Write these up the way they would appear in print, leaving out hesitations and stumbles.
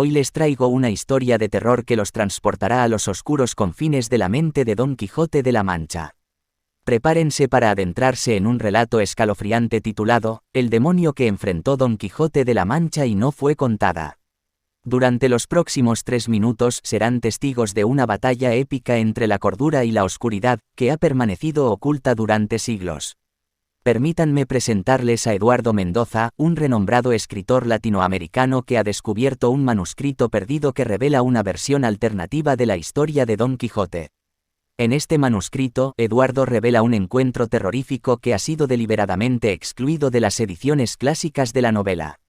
Hoy les traigo una historia de terror que los transportará a los oscuros confines de la mente de Don Quijote de la Mancha. Prepárense para adentrarse en un relato escalofriante titulado El demonio que enfrentó Don Quijote de la Mancha y no fue contada. Durante los próximos 3 minutos serán testigos de una batalla épica entre la cordura y la oscuridad, que ha permanecido oculta durante siglos. Permítanme presentarles a Eduardo Mendoza, un renombrado escritor latinoamericano que ha descubierto un manuscrito perdido que revela una versión alternativa de la historia de Don Quijote. En este manuscrito, Eduardo revela un encuentro terrorífico que ha sido deliberadamente excluido de las ediciones clásicas de la novela.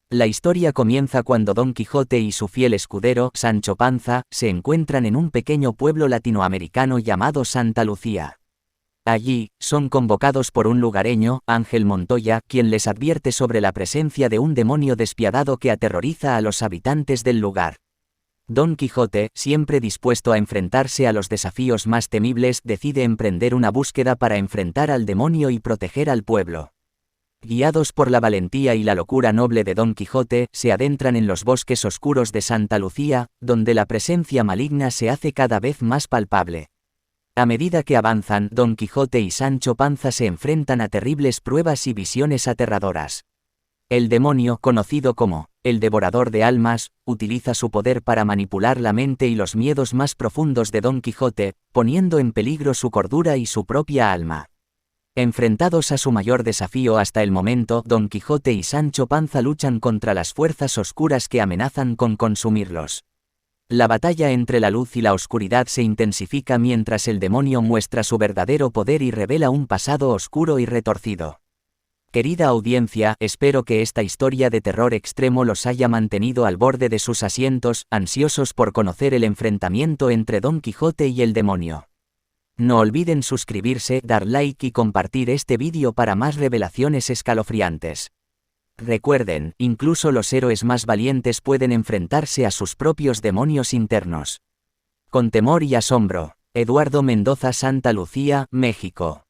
La historia comienza cuando Don Quijote y su fiel escudero, Sancho Panza, se encuentran en un pequeño pueblo latinoamericano llamado Santa Lucía. Allí, son convocados por un lugareño, Ángel Montoya, quien les advierte sobre la presencia de un demonio despiadado que aterroriza a los habitantes del lugar. Don Quijote, siempre dispuesto a enfrentarse a los desafíos más temibles, decide emprender una búsqueda para enfrentar al demonio y proteger al pueblo. Guiados por la valentía y la locura noble de Don Quijote, se adentran en los bosques oscuros de Santa Lucía, donde la presencia maligna se hace cada vez más palpable. A medida que avanzan, Don Quijote y Sancho Panza se enfrentan a terribles pruebas y visiones aterradoras. El demonio, conocido como el Devorador de Almas, utiliza su poder para manipular la mente y los miedos más profundos de Don Quijote, poniendo en peligro su cordura y su propia alma. Enfrentados a su mayor desafío hasta el momento, Don Quijote y Sancho Panza luchan contra las fuerzas oscuras que amenazan con consumirlos. La batalla entre la luz y la oscuridad se intensifica mientras el demonio muestra su verdadero poder y revela un pasado oscuro y retorcido. Querida audiencia, espero que esta historia de terror extremo los haya mantenido al borde de sus asientos, ansiosos por conocer el enfrentamiento entre Don Quijote y el demonio. No olviden suscribirse, dar like y compartir este vídeo para más revelaciones escalofriantes. Recuerden, incluso los héroes más valientes pueden enfrentarse a sus propios demonios internos. Con temor y asombro, Eduardo Mendoza, Santa Lucía, México.